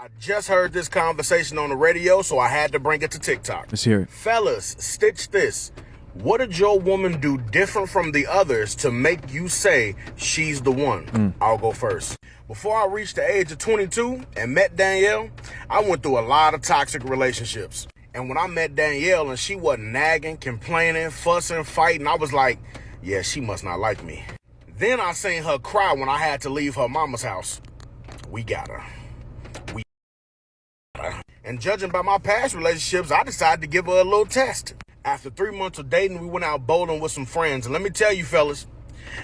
I just heard this conversation on the radio, so I had to bring it to TikTok. Let's hear it. Fellas, stitch this. What did your woman do different from the others to make you say she's the one? I'll go first. Before I reached the age of 22 and met Danielle, I went through a lot of toxic relationships. And when I met Danielle and she wasn't nagging, complaining, fussing, fighting, I was like, yeah, she must not like me. Then I seen her cry when I had to leave her mama's house. We got her. And judging by my past relationships, I decided to give her a little test. After 3 months of dating, we went out bowling with some friends. And let me tell you, fellas,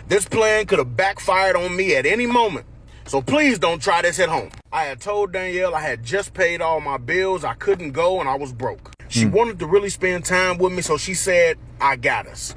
this plan could have backfired on me at any moment. So please don't try this at home. I had told Danielle I had just paid all my bills, I couldn't go, and I was broke. She wanted to really spend time with me, so she said, I got us.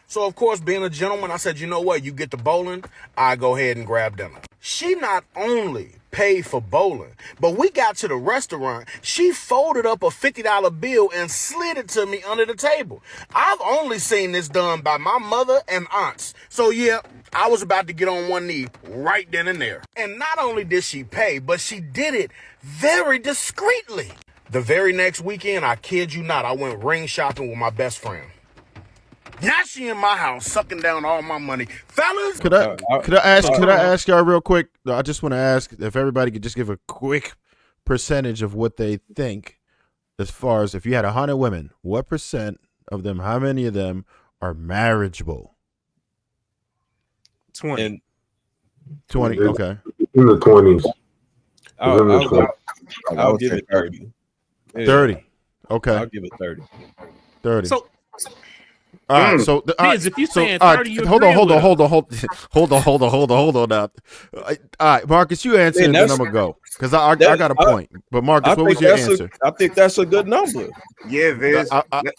So, of course, being a gentleman, I said, you know what? You get to bowling, I go ahead and grab dinner. She not only paid for bowling, but we got to the restaurant, she folded up a $50 bill and slid it to me under the table. I've only seen this done by my mother and aunts. So, yeah, I was about to get on one knee right then and there. And not only did she pay, but she did it very discreetly. The very next weekend, I kid you not, I went ring shopping with my best friend. Now she in my house sucking down all my money. Fellas, Could I ask y'all real quick? I just want to ask if everybody could just give a quick percentage of what they think as far as if you had 100 women, what percent of them, how many of them are marriageable? 20. And 20, okay. In the 20s. I'll give it 30. 30. Okay. I'll give it 30. 30. So all right, so if you're saying 30, all right, you hold agree with on now. All right, Marcus, you answer, and then I'm gonna go because I got a point. But Marcus, what was your answer? I think that's a good number. Yeah, Viz. So Let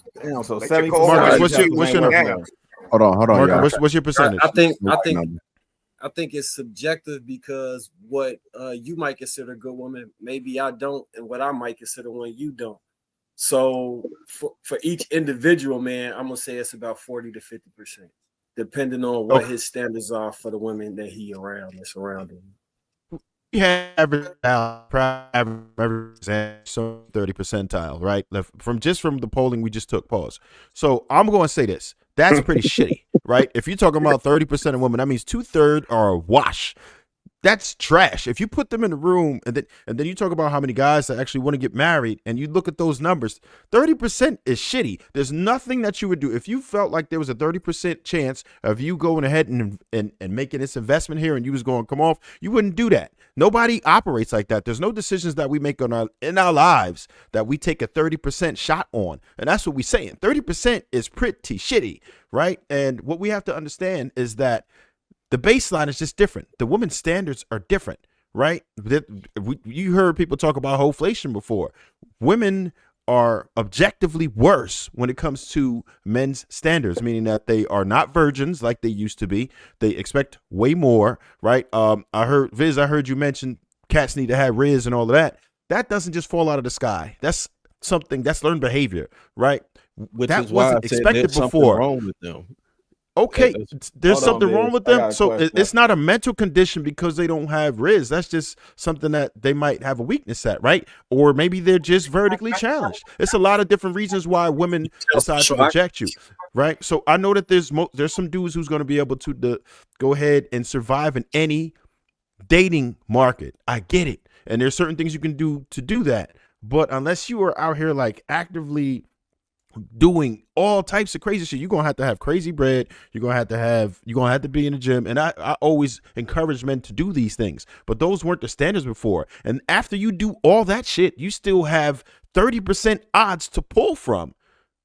70. your call Marcus, ride. what's your Yeah. number? Hold on, Marcus, y'all. what's your percentage? I think it's subjective because what you might consider a good woman, maybe I don't, and what I might consider one you don't. So for each individual, man, I'm gonna say it's about 40 to 50%, depending on what his standards are for the women that he surrounding. Yeah, average so 30 percentile, right? From the polling we just took. Pause. So I'm going to say this. That's pretty shitty, right? If you're talking about 30% of women, that means 2/3 are a wash. That's trash. If you put them in the room and then you talk about how many guys that actually want to get married and you look at those numbers, 30% is shitty. There's nothing that you would do. If you felt like there was a 30% chance of you going ahead and making this investment here and you was going to come off, you wouldn't do that. Nobody operates like that. There's no decisions that we make in our lives that we take a 30% shot on. And that's what we're saying. 30% is pretty shitty, right? And what we have to understand is that the baseline is just different. The women's standards are different, right? You heard people talk about wholeflation before. Women are objectively worse when it comes to men's standards, meaning that they are not virgins like they used to be. They expect way more, right? I heard you mention cats need to have Riz and all of that. That doesn't just fall out of the sky. That's something that's learned behavior, right? Which that is why wasn't I said expected there's something before. wrong with them. Okay, there's Hold on, something wrong Biz. with I got them. a So question. it's not a mental condition because they don't have Riz. That's just something that they might have a weakness at, right? Or maybe they're just vertically challenged. It's a lot of different reasons why women decide to reject you, right? So I know that there's some dudes who's going to be able to go ahead and survive in any dating market. I get it. And there's certain things you can do to do that. But unless you are out here like actively doing all types of crazy shit, you're gonna have to have crazy bread. You're gonna have to be in the gym. And I always encourage men to do these things, but those weren't the standards before. And after you do all that shit, you still have 30% odds to pull from.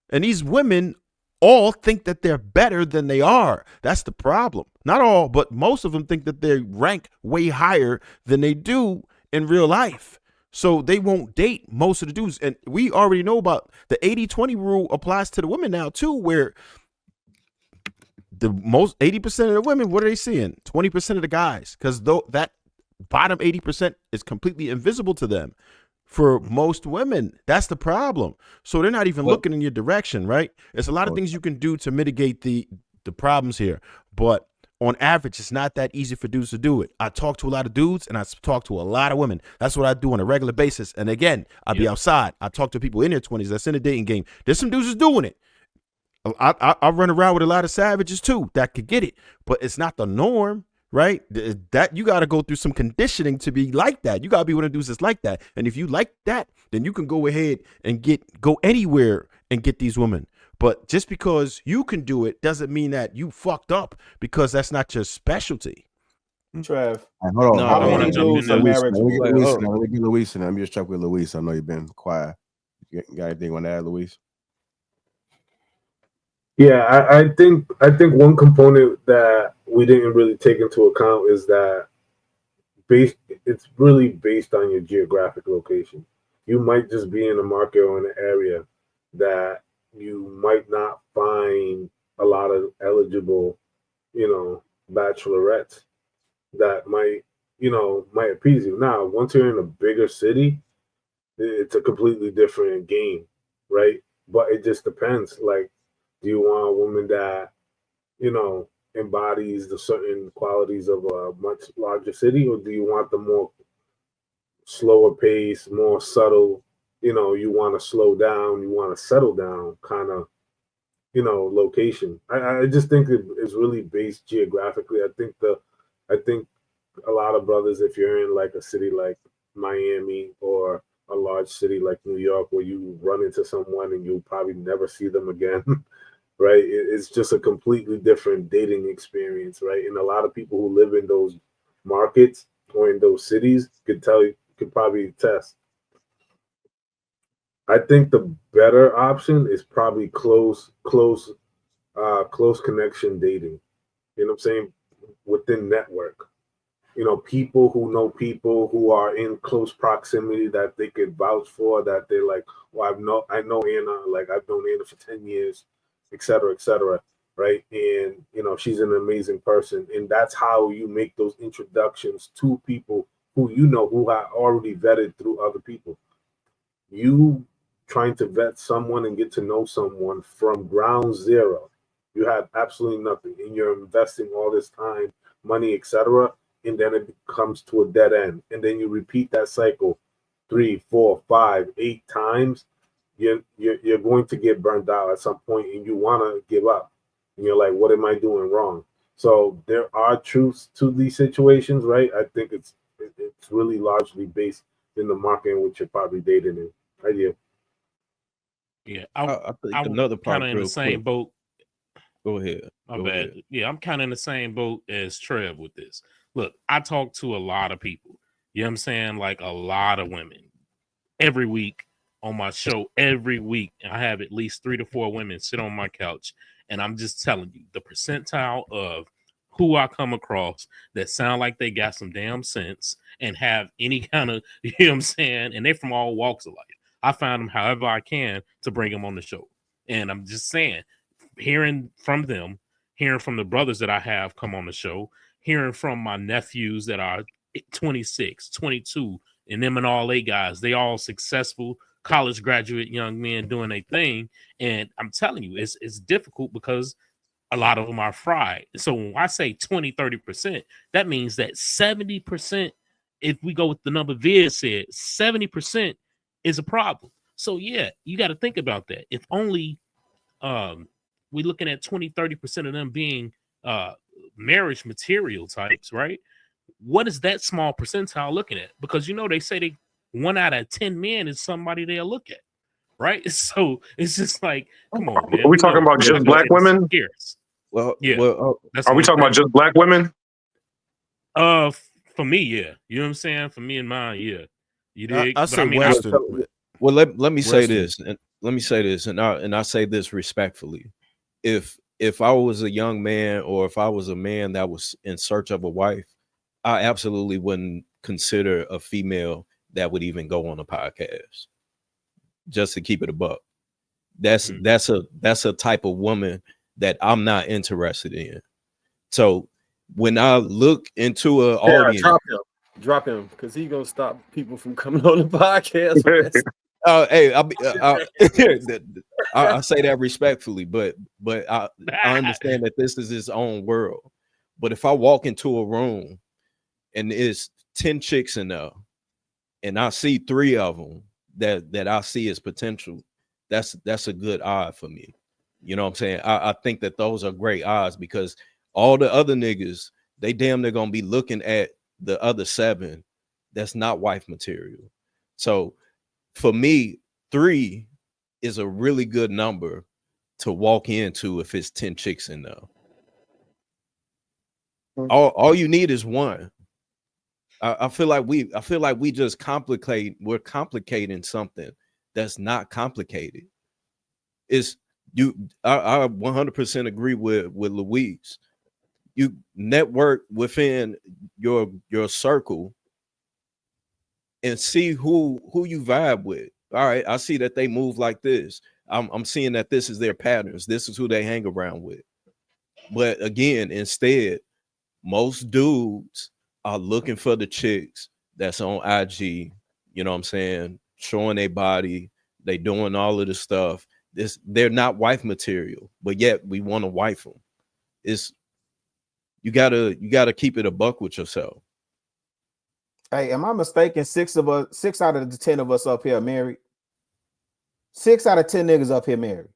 And these women all think that they're better than they are. That's the problem. Not all, but most of them think that they rank way higher than they do in real life. So they won't date most of the dudes. And we already know about the 80-20 rule applies to the women now too, where the most 80% of the women, what are they seeing? 20% of the guys, because that bottom 80% is completely invisible to them. For most women, that's the problem. So they're not even looking in your direction, right? There's a lot of things you can do to mitigate the problems here. But on average, it's not that easy for dudes to do it. I talk to a lot of dudes and I talk to a lot of women. That's what I do on a regular basis. And again, I'll be outside. I talk to people in their 20s that's in a dating game. There's some dudes that's doing it. I run around with a lot of savages too that could get it, but it's not the norm, right? That you got to go through some conditioning to be like that. You got to be one of the dudes that's like that. And if you like that, then you can go ahead and go anywhere and get these women. But just because you can do it doesn't mean that you fucked up, because that's not your specialty. Trav. Right, hold on. No, How I want many to jump in dudes there. are married? Let me get Luis in. Let me just check with Luis. I know you've been quiet. You got anything on that, Luis? Yeah, I think one component that we didn't really take into account is that it's really based on your geographic location. You might just be in a market or in an area that you might not find a lot of eligible, bachelorettes that might appease you. Now, once you're in a bigger city, it's a completely different game, right? But it just depends. Like, do you want a woman that, embodies the certain qualities of a much larger city, or do you want the more slower pace, more subtle, you want to slow down, you want to settle down kind of, location? I just think it's really based geographically. I think a lot of brothers, if you're in like a city like Miami or a large city like New York, where you run into someone and you'll probably never see them again, right? It's just a completely different dating experience, right? And a lot of people who live in those markets or in those cities could probably attest. I think the better option is probably close connection dating. You know what I'm saying? Within network. People who know people who are in close proximity that they could vouch for, that they're like, well, I know Anna, like I've known Anna for 10 years, et cetera, right? And, she's an amazing person. And that's how you make those introductions to people who who are already vetted through other people. You trying to vet someone and get to know someone from ground zero. You have absolutely nothing, and you're investing all this time, money, etc., and then it comes to a dead end. And then you repeat that cycle 3, 4, 5, 8 times. You're going to get burned out at some point, and you want to give up. And you're like, what am I doing wrong? So there are truths to these situations, right? I think it's really largely based in the market in which you're probably dating in. Idea. Yeah, I think I'm another part kind of in the same boat. Go ahead. My bad. Yeah, I'm kind of in the same boat as Trev with this. Look, I talk to a lot of people. You know what I'm saying? Like a lot of women every week on my show. Every week, I have at least 3 to 4 women sit on my couch, and I'm just telling you the percentile of who I come across that sound like they got some damn sense and have any kind of, you know what I'm saying? And they're from all walks of life. I find them however I can to bring them on the show. And I'm just saying, hearing from them, hearing from the brothers that I have come on the show, hearing from my nephews that are 26, 22, and them and all they guys, they all successful college graduate young men doing their thing. And I'm telling you, it's difficult because a lot of them are fried. So when I say 20, 30%, that means that 70%, if we go with the number Vid said, 70% is a problem. So yeah, you got to think about that. If only we're looking at 20, 30% of them being marriage material types, right? What is that small percentile looking at? Because they say 1 out of 10 men is somebody they'll look at, right? So it's just like, come on, man. Are we talking about just black women? Scarce. Well, Yeah. Are we talking about just black women? For me, yeah. You know what I'm saying? For me and mine, yeah. You dig? I say Western. Well, let me say Western. this, and let me say this, and I say this respectfully. If I was a young man, or if I was a man that was in search of a wife, I absolutely wouldn't consider a female that would even go on a podcast. Just to keep it a buck. That's a type of woman that I'm not interested in. So when I look into an audience, drop him, because he's gonna stop people from coming on the podcast. Hey, I say that respectfully, but I understand that this is his own world. But if I walk into a room and it's 10 chicks in there, and I see 3 of them that I see as potential, that's a good odd for me. You know what I'm saying? I think that those are great odds, because all the other niggas, they damn near gonna be looking at the other 7 that's not wife material. So for me, 3 is a really good number to walk into if it's 10 chicks in there. All you need is 1. I feel like we just we're complicating something that's not complicated. I 100% agree with Louise. You network within your circle and see who you vibe with. All right, I see that they move like this. I'm seeing that this is their patterns. This is who they hang around with. But again, instead, most dudes are looking for the chicks that's on IG, you know what I'm saying, showing their body, they doing all of this stuff. They're not wife material, but yet we want to wife them. You gotta keep it a buck with yourself. Hey, am I mistaken? 6 out of the 10 of us up here are married. 6 out of 10 niggas up here married,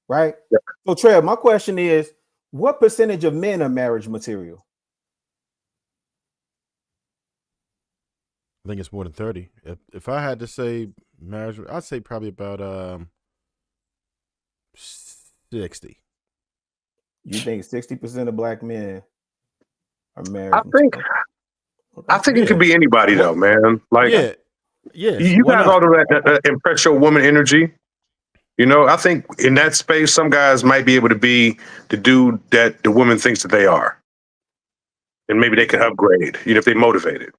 right? Yeah. So, Trev, my question is, what percentage of men are marriage material? I think it's more than 30. If I had to say marriage, I'd say probably about 60. You think 60% of black men are married? I think it could be anybody though, man. Like, yeah, you got all of that impress your woman energy. You know, I think in that space, some guys might be able to be the dude that the woman thinks that they are, and maybe they can upgrade. You know, if they motivated.